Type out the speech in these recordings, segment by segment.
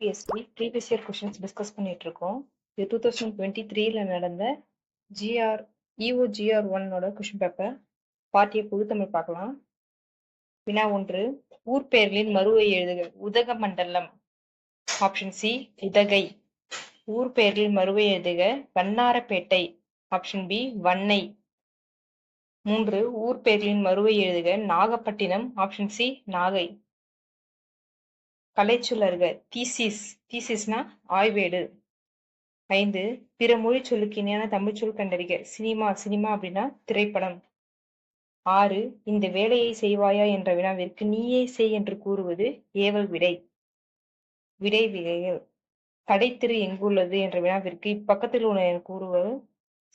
TNPSC previous year questions discuss பண்ணிட்டு இருக்கோம். இது 2023ல நடந்த ஜிஆர் இஓஜிஆர் ஒன்னோட கொஷின் பேப்பர் பாட்டிய புதுத்தமிழ் பார்க்கலாம். வினா 1, ஊர் பெயர்களின் மறுவை எழுதுக. உதகமண்டலம். Option C Udhagai. ஊர் பெயர்களின் மறுவை எழுதுக. வண்ணாரப்பேட்டை. Option B Vannai. 3, ஊர் பெயர்களின் மறுவை எழுதுக. நாகப்பட்டினம். Option C Nagai. கலைச்சொல்லறுக. தீசிஸ். தீசிஸ்னா ஆய்வேடு. 5, பிற மொழி சொல்லுக்கு இணையான தமிழ்ச்சொல் கண்டறிக. சினிமா. சினிமா அப்படின்னா திரைப்படம். 6, இந்த வேலையை செய்வாயா என்ற வினாவிற்கு நீயே செய் என்று கூறுவது ஏவல் விடை. விடை விடைகள். கடைத்திரு எங்குள்ளது என்ற வினாவிற்கு இப்பக்கத்தில் உள்ள கூறுவது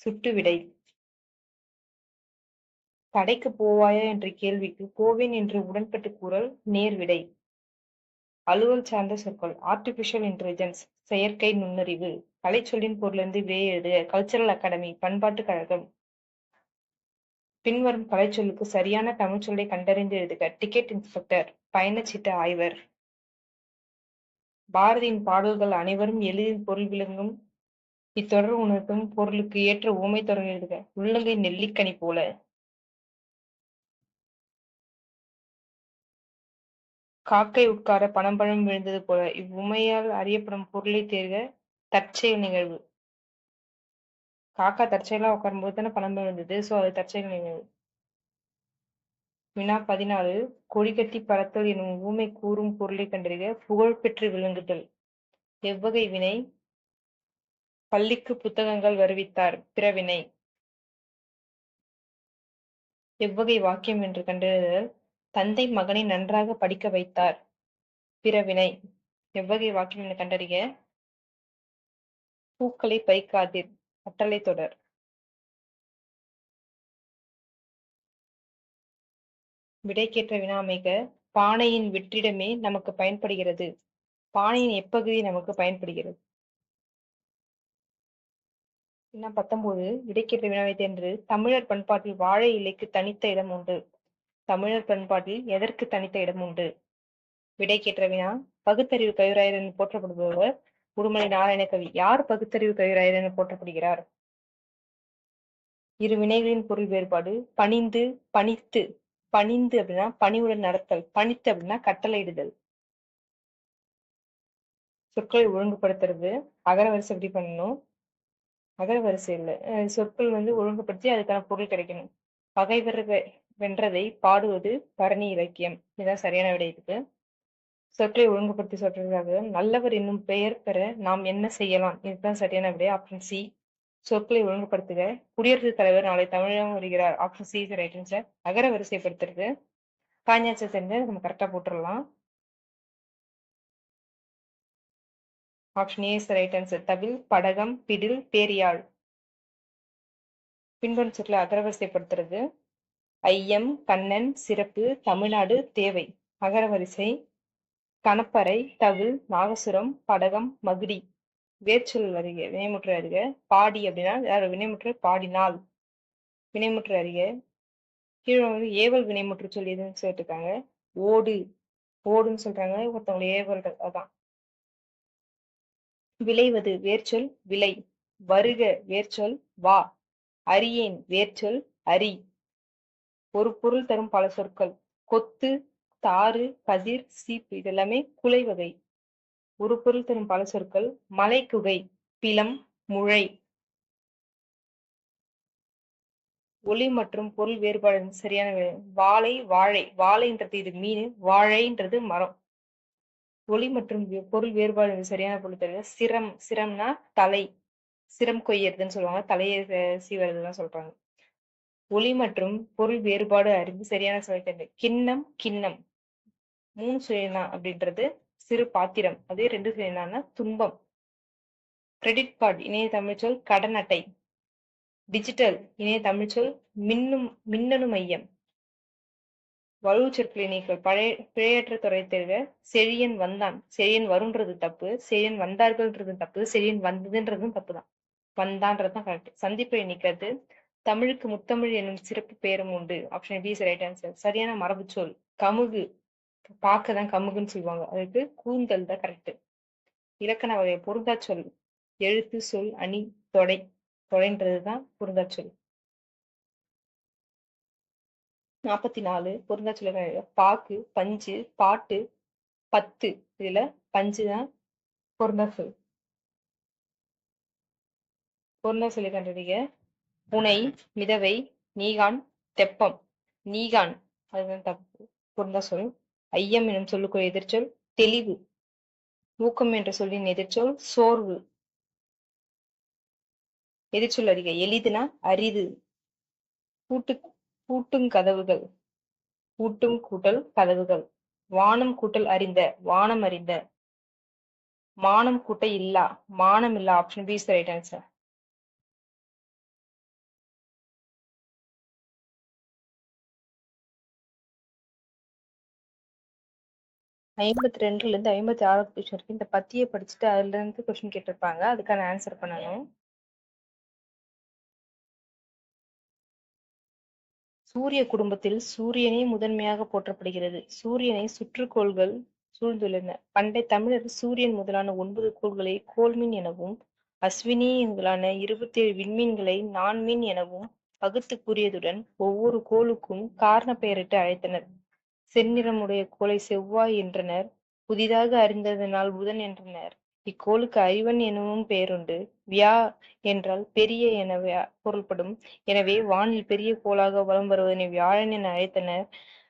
சுட்டு விடை. கடைக்கு போவாயா என்ற கேள்விக்கு போவேன் என்று உடன்பட்டு கூறல் நேர் விடை. அலுவல் சார்ந்த சொற்கள். ஆர்டிபிஷியல் இன்டெலிஜென்ஸ் செயற்கை நுண்ணறிவு. கலைச்சொல்லின் பொருளிலிருந்து விடையை எழுதுக. கல்ச்சரல் அகாடமி பண்பாட்டு கழகம். பின்வரும் கலைச்சொல்லுக்கு சரியான தமிழ்ச்சொல்லை கண்டறிந்து எழுதுக. டிக்கெட் இன்ஸ்பெக்டர் பயணச்சீட்டு ஆய்வர். பாரதியின் பாடல்கள் அனைவரும் எளிதில் பொருள் விளங்கும் இத்தொடர் உணர்த்தும் பொருளுக்கு ஏற்ற உவமை தொடர் எழுதுக. உள்ளங்கை நெல்லிக்கனி போல. காக்கை உட்கார பனம்பழம் விழுந்தது போல. இவ்வுமையால் அறியப்படும் பொருளை தேர்க. தற்செயல் நிகழ்வு. காக்கா தற்செயலா உட்காரும்போது தானே பணம் விழுந்தது, சோ அது தற்செயல் நிகழ்வு. வினா 14, கொடிகட்டி பறத்தல் எனும் ஊமை கூறும் பொருளை கண்டறிக. புகழ்பெற்று விளங்குதல். எவ்வகை வினை? பள்ளிக்கு புத்தகங்கள் வருவித்தார். பிறவினை. எவ்வகை வாக்கியம் என்று கண்டறிதல். தந்தை மகனை நன்றாக படிக்க வைத்தார். பிறவினை. எவ்வகை வாக்கியம் என்று கண்டறிக. பூக்களை பறிக்காதீர். கட்டளை தொடர். விடைக்கேற்ற வினா அமைக. பானையின் வெற்றிடமே நமக்கு பயன்படுகிறது. பானையின் எப்பகுதி நமக்கு பயன்படுகிறது? வினா 19, விடைக்கேற்ற வினாவை தேர்ந்து. தமிழர் பண்பாட்டில் வாழை இலைக்கு தனித்த இடம் உண்டு. தமிழர் பண்பாட்டில் எதற்கு தனித்த இடம் உண்டு? விடைக்கேற்ற வினா. பகுத்தறிவு கவிராயர் என போற்றப்படுபவர் உடுமலை நாராயணகவி. யார் பகுத்தறிவு கவிராயர் என போற்றப்படுகிறார்? இரு வினைகளின் பொருள் வேறுபாடு. பணிந்து, பணித்து. பணிந்து அப்படின்னா பணிவுடன் நடத்தல். பணித்து அப்படின்னா கட்டளையிடுதல். சொற்களை ஒழுங்குபடுத்துறது. அகரவரிசை எப்படி பண்ணணும்? அகரவரிசை இல்ல, சொற்கள் ஒழுங்குபடுத்தி அதுக்கான பொருள் கிடைக்கணும். பகைவர் வென்றதை பாடுவது பரணி இலக்கியம். இதுதான் சரியான விடை இருக்கு. சொற்களை ஒழுங்குபடுத்தி சொல்றதுக்காக நல்லவர் என்னும் பெயர் பெற நாம் என்ன செய்யலாம்? இதுதான் சரியான விடை. Option C. சொற்களை ஒழுங்குபடுத்துக. குடியரசுத் தலைவர் நாளை தமிழகம் வருகிறார். Option C right answer. அகர வரிசைப்படுத்துறது. காஞ்சாச்சை தெரிஞ்சு நம்ம கரெக்டா போட்டுடலாம். Option A is right answer. தவில், படகம், பிடில், பேரியாழ். பின்வரும் சொற்களை அகரவரிசைப்படுத்துறது. ஐயம், கண்ணன், சிறப்பு, தமிழ்நாடு, தேவை. அகரவரிசை. கணப்பறை, தவில், நாகசுரம், படகம், மகுடி. வேர்ச்சொல் அறிக. வினைமுற்று அறிக. பாடி அப்படின்னா வினைமுற்று பாடினால். வினைமுற்று அறிக. கீழே ஏவல் வினைமுற்று சொல்லி எதுன்னு சொல்லிட்டு ஓடு. ஓடுன்னு சொல்றாங்க, ஒருத்தவங்களை ஏவல்றது. அதான். விளைவது வேர்ச்சொல் விளை. வருக வேர்ச்சொல் வா. அறியேன் வேர்ச்சொல் அறி. ஒரு பொருள் தரும் பல சொற்கள். கொத்து, தாறு, கதிர், சீப்பு இதெல்லாமே குலை வகை. ஒரு பொருள் தரும் பல சொற்கள். மலைக்குகை, பிலம், முளை. ஒளி மற்றும் பொருள் வேறுபாடு சரியான விடை. வாழை, வாழை. வாழைன்றது இது மீன், வாழைன்றது மரம். ஒளி மற்றும் பொருள் வேறுபாடு சரியான பொருள் தெரியுது. சிரம். சிரம்னா தலை. சிரம் கொய்யறதுன்னு சொல்லுவாங்க, தலையை சீவறதுதான் சொல்றாங்க. ஒளி மற்றும் பொருள் வேறுபாடு அறிந்து சரியான சொல்லை தெரியுது. கிண்ணம், கிண்ணம். 3 சுழினா அப்படின்றது சிறு பாத்திரம். அதே 2 சுழினா துன்பம். கிரெடிட் கார்டு இணைய தமிழ்ச்சொல் கடன் அட்டை. டிஜிட்டல் இணைய தமிழ்ச்சொல் மின்னணு மையம். வலு சொற்களை நீக்கல். பிழையற்ற துறை தேர்க. செழியன் வந்தான். செழியன் வரும்ன்றது தப்பு. செழியன் வந்தார்கள்ன்றது தப்பு. செழியன் வந்ததுன்றதும் தப்புதான். வந்தான்றதுதான் கரெக்ட். சந்திப்பை நீக்கிறது. தமிழுக்கு முத்தமிழ் என்னும் சிறப்பு பெயரும் உண்டு. Option B is right answer. சரியான மரபு சொல் கமுகு. பார்க்கதான் கமுகுன்னு சொல்லுவாங்க, அதுக்கு கூந்தல் தான் கரெக்ட். இலக்கண வகை பொருந்தா சொல். எழுத்து, சொல், அணி, தொடை. தொடைன்றதுதான் பொருந்தா சொல். 44 பொருந்தா சொல். பாக்கு, பஞ்சு, பாட்டு, பத்து. இதுல பஞ்சு தான் பொருந்தா சொல். பொருந்தா சொல்லி கண்டுபிடிங்க. புனை, மிதவை, நீகான், தெப்பம். நீகான் அதுதான் தப்பு. பொருந்தா சொல். ஐயம் எனும் சொல்லுக்கு எதிர்ச்சொல் தெளிவு. ஊக்கம் என்ற சொல்லின் எதிர்ச்சொல் சோர்வு. எதிர்ச்சொல் அறிக. எளிதுனா அரிது. பூட்டு பூட்டும் கதவுகள். பூட்டும் கூட்டல் கதவுகள். வானம் கூட்டல் அறிந்த. வானம் அறிந்த. மானம் கூட்ட இல்லா. மானம் இல்லா. Option B is right answer. 52ல இருந்து 56 கொஸ்டின் இருக்கு. இந்த பத்தியை படிச்சுட்டு அதுல இருந்து கொஸ்டின் கேட்டிருப்பாங்க. அதுக்கான ஆன்சர் பண்ணணும். சூரிய குடும்பத்தில் சூரியனே முதன்மையாக போற்றப்படுகிறது. சூரியனை சுற்றுக்கோள்கள் சூழ்ந்துள்ளன. பண்டை தமிழர் சூரியன் முதலான 9 கோள்களை கோள்மீன் எனவும், அஸ்வினி முதலான 27 விண்மீன்களை நான்மீன் எனவும் பகுத்து கூறியதுடன் ஒவ்வொரு கோளுக்கும் காரண பெயரிட்டு அழைத்தனர். செந்நிறமுடைய கோளை செவ்வாய் என்றனர். புதிதாக அறிந்ததனால் புதன் என்றனர். இக்கோளுக்கு அறிவன் எனவும் பெயருண்டு. வியா என்றால் பெரிய என பொருள்படும். எனவே வானில் பெரிய கோளாக வலம் வருவதனை வியாழன் என அழைத்தனர்.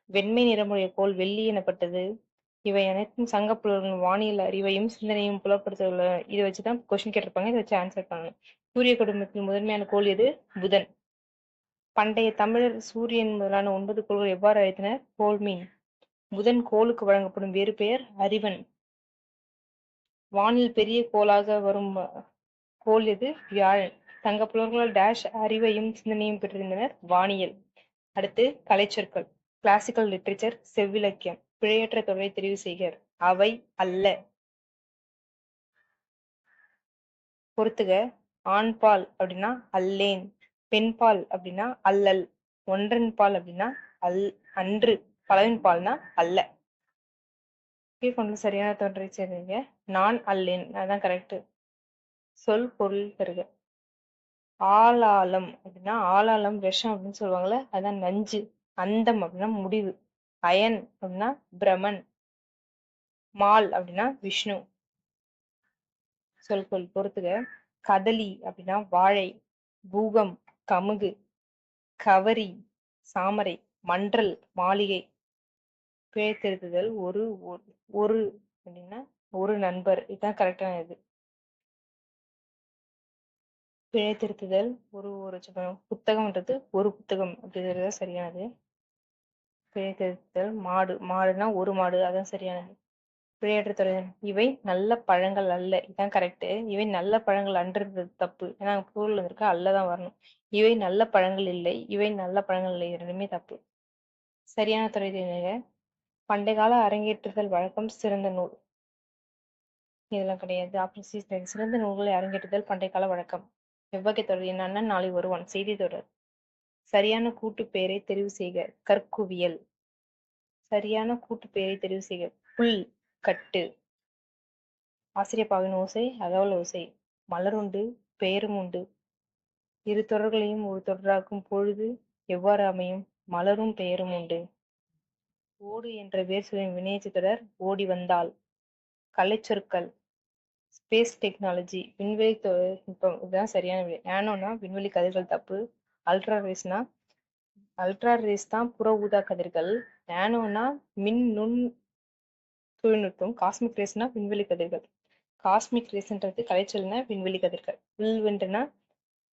வெண்மை நிறமுடைய கோள் வெள்ளி எனப்பட்டது. இவை அனைத்தும் சங்க புலவர்களின் வானியல் அறிவையும் சிந்தனையும் புலப்படுத்த உள்ளன. இதை வச்சுதான் கொஸ்டின் கேட்டிருப்பாங்க. இதை வச்சு ஆன்சர் பண்ணணும். சூரிய குடும்பத்தில் முதன்மையான கோள் எது? புதன். பண்டைய தமிழர் சூரியன் முதலான 9 கோள்கள் எவ்வாறு அழைத்தனர்? கோள்மீன். புதன் கோளுக்கு வழங்கப்படும் வேறு பெயர் அறிவன். வானில் பெரிய கோளாக வரும் கோள் எது? வியாழன். சங்க புலவர்களால் டேஷ் அறிவையும் சிந்தனையும் பெற்றிருந்தனர். வானியல். அடுத்து கலைச்சொற்கள். Classical literature, செவ்விலக்கியம். பிழையற்ற தொடரை தெரிவு செய்க. அவை, அல்ல. பொறுத்துக. ஆண்பால் அப்படின்னா அல்லேன். பெண்பால் அப்படின்னா அல்லல். ஒன்றன் பால் அப்படின்னா அன்று. பலவின் பால்னா அல்ல. கீழ்கொண்டு சரியான தொடரை சேர்ந்தீங்க. நான் அல்லேன். அதான் கரெக்ட். சொல் பொருள் தருக. ஆளாளம் அப்படின்னா ஆளாளம் விஷம் அப்படின்னு சொல்லுவாங்கல்ல, அதான் நஞ்சு. அந்தம் அப்படின்னா முடிவு. அயன் அப்படின்னா பிரமன். மால் அப்படின்னா விஷ்ணு. சொல் பொருள் பொறுத்துக. கதலி அப்படின்னா வாழை. பூகம் கமுகு. கவரி சாமரை. மன்றல் மாளிகை. பிழை திருத்துதல். ஒரு அப்படின்னா ஒரு நண்பர். இதுதான் கரெக்டான இது. பிழை திருத்துதல். ஒரு புத்தகம்ன்றது ஒரு புத்தகம் அப்படிங்கிறது சரியானது. பிழை திருத்துதல். மாடு. மாடுனா ஒரு மாடு. அதான் சரியானது. பிழையற்ற தொடர். இவை நல்ல பழங்கள் அல்ல. இதான் கரெக்ட். இவை நல்ல பழங்கள் அன்றது தப்பு. ஏன்னா பொருள் இருக்க அல்லதான் வரணும். இவை நல்ல பழங்கள் இல்லை. இவை நல்ல பழங்கள் இல்லை. இரண்டுமே தப்பு. சரியான துறை தேர்ந்தெடுங்க. பண்டைய கால அரங்கேற்றுதல் வழக்கம் சிறந்த நூல். இதெல்லாம் கிடையாது. ஆப்ஷன் சி சரி. சிறந்த நூல்களை அரங்கேற்றுதல் பண்டைய கால வழக்கம். எவ்வகை தொடர்? என் அண்ணன் நாளை வருவான். செய்தி தொடர். சரியான கூட்டு பெயரை தெரிவு செய்க. கற்குவியல். சரியான கூட்டு பெயரை தெரிவு செய்க. புல் கட்டு. ஆசிரியப்பாவின் ஓசை அகவல் ஓசை. மலருண்டு பெயரும் உண்டு. இரு தொடர்களையும் ஒரு தொடராக்கும் பொழுது எவ்வாறு அமையும்? மலரும் பெயரும் உண்டு. ஓடு என்ற வேர் சொல்லின் வினையேற்று தொடர் ஓடி வந்தால். கலைச்சொற்கள். ஸ்பேஸ் டெக்னாலஜி விண்வெளி தொழில்நுட்பம். இதுதான் சரியான விடை. நானோனா விண்வெளி கதிர்கள் தப்பு. அல்ட்ரா ரேஸ் தான் புற ஊதா கதிர்கள். நானோனா மின் நுண் தொழில்நுட்பம். காஸ்மிக் ரேஸ்னா விண்வெளி கதிர்கள். காஸ்மிக் ரேஸ்ன்றது கலைச்சொல்னா விண்வெளி கதிர்கள். உள்வென்றுனா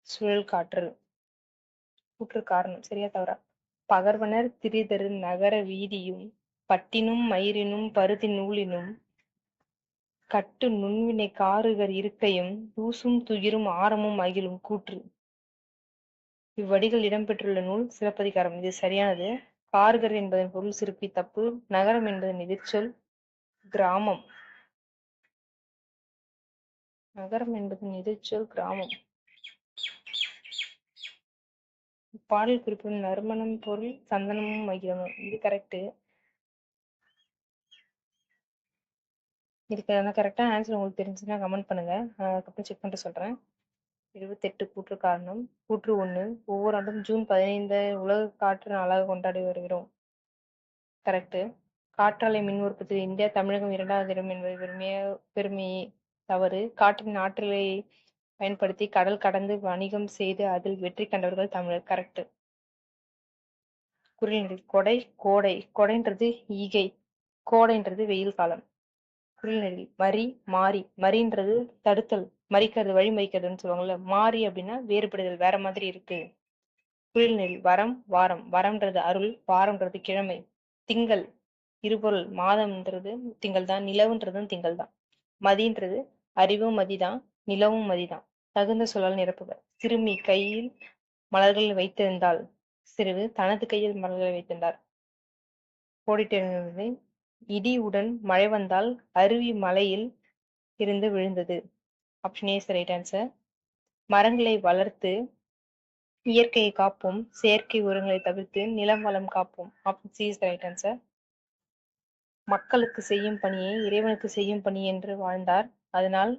சுழல் காற்று. கூற்று காரணம் சரியா தவறா? பகர்வனர் திரிதரு நகர வீதியும் பட்டினும் மயிரினும் பருத்தி நூலினும் கட்டு நுண்வினை காருகர் இருக்கையும் தூசும் துயிரும் ஆரமும் அகிலும். கூற்று. இவ்வடிகள் இடம்பெற்றுள்ள நூல் சிலப்பதிகாரம். இது சரியானது. காருகர் என்பதன் பொருள் சிற்பி தப்பு. நகரம் என்பதன் எதிர்ச்சொல் கிராமம். நகரம் என்பதன் எதிர்ச்சொல் கிராமம். பாடல் குறிப்பிடும் நறுமணம் பொருள் சந்தனமும் மகிழமும். இது கரெக்ட். இதுக்கு கரெக்டான ஆன்சர் உங்களுக்கு தெரிஞ்சுன்னா கமெண்ட் பண்ணுங்க. அதுக்கப்புறம் செக் பண்ணிட்டு சொல்றேன். 28 கூற்று காரணம். கூற்று 1, ஒவ்வொரு ஆண்டும் ஜூன் 15 உலக காற்று நாளாக கொண்டாடி வருகிறோம். கரெக்ட். காற்றாலை மின் உற்பத்தியில் இந்தியா தமிழகம் 2வது இடம் என்பது பெருமையே. தவறு. காற்றின் ஆற்றலை பயன்படுத்தி கடல் கடந்து வணிகம் செய்து அதில் வெற்றி கண்டவர்கள் தமிழர். கரெக்ட். குறிநெறி. கொடை, கோடை. கொடைன்றது ஈகை, கோடைன்றது வெயில் காலம். குறிநெறி. மறி, மாறி. மறின்றது தடுத்தல், மறிக்கிறது, வழி மறிக்கிறதுன்னு சொல்லுவாங்கல்ல. மாறி அப்படின்னா வேறுபடுதல், வேற மாதிரி இருக்கு. குறிநெறி. வரம், வாரம். வரம்ன்றது அருள், வாரம்ன்றது கிழமை. திங்கள் இருபொருள். மாதம்ன்றது திங்கள் தான், நிலவுன்றதும் திங்கள் தான். மதின்றது அறிவும் மதிதான், நிலவும் மதிதான். தகுந்த சொல்லால் நிரப்புக. சிறுமி கையில் மலர்கள் வைத்திருந்தாள், சிறிது தனது கையில் மலர்களை வைத்திருந்தார். கோடிட்டிருந்தது. இடி உடன் மழை வந்தால் அருவி மலையில் இருந்து விழுந்தது. Option A is right answer. மரங்களை வளர்த்து இயற்கையை காப்போம், செயற்கை உரங்களை தவிர்த்து நிலம் வளம் காப்போம். Option C is right answer. மக்களுக்கு செய்யும் பணியை இறைவனுக்கு செய்யும் பணி என்று வாழ்ந்தார், அதனால்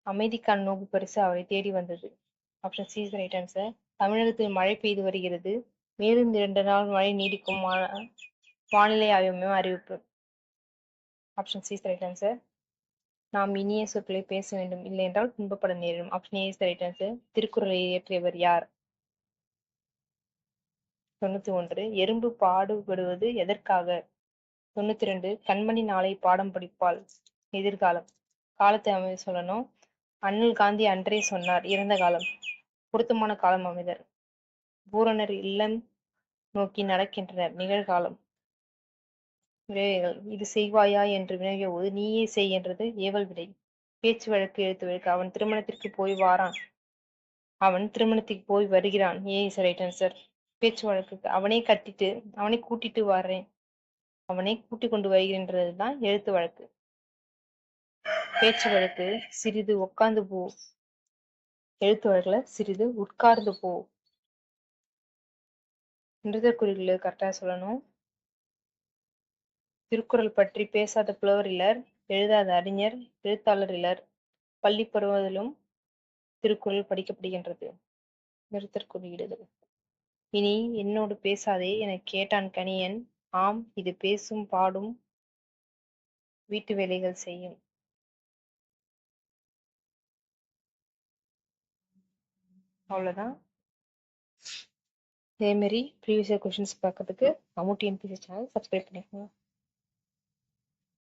அமைதிக்கான நோபல் பரிசு அவரை தேடி வந்தது. Option C is right answer. தமிழகத்தில் மழை பெய்து வருகிறது, மேலும் 2 நாள் மழை நீடிக்கும் வானிலை ஆய்வு மையம் அறிவிப்பு. Option C is right answer. நாம் இனிய சொற்களை பேச வேண்டும், இல்லை என்றால் துன்பப்பட நேரிடும். Option A is right answer. திருக்குறளை இயற்றியவர் யார்? 91. எறும்பு பாடுபடுவது எதற்காக? 92. கண்மணி நாளை பாடம் படிப்பாள். எதிர்காலம். காலத்தை அமைதி சொல்லணும். அண்ணல் காந்தி அன்றே சொன்னார், இறந்த காலம். பொருத்தமான காலம் அமைதல். பூரணர் இல்லம் நோக்கி நடக்கின்றனர், நிகழ்காலம். விடைகள். இது செய்வாயா என்று வினவிய போது நீயே செய் என்றது ஏவல் விடை. பேச்சு வழக்கு, எழுத்து வழக்கு. அவன் திருமணத்திற்கு போய் வாரான், அவன் திருமணத்துக்கு போய் வருகிறான். ஏ இஸ் ரைட் ஆன்சர். பேச்சு வழக்கு. அவனே கூட்டிட்டு வர்றேன், அவனை கூட்டிக் கொண்டு வருகின்றதுதான் எழுத்து வழக்கு. பேச்சு வழக்கு சிறிது உட்கார்ந்து போ, எழுத்து வழக்குல சிறிது உட்கார்ந்து போ. நிறுத்தற்குறிகளை கரெக்டா சொல்லணும். திருக்குறள் பற்றி பேசாத புலவர் இலர், எழுதாத அறிஞர், எழுத்தாளர் இலர். பள்ளி பருவத்திலும் திருக்குறள் படிக்கப்படுகின்றது. நிறுத்தற்குறியிடுதல். இனி என்னோடு பேசாதே எனக் கேட்டான் கணியன், ஆம் இது பேசும் பாடும் வீட்டு வேலைகள் செய்யும். அவ்வளவுதான். இதே மாதிரி ப்ரீவியஸ் இயர் கொஸ்டின்ஸ் பார்க்கறதுக்கு அம்மு டிஎன்பிஎஸ்சி சேனல் சப்ஸ்கிரைப் பண்ணிக்கோங்க.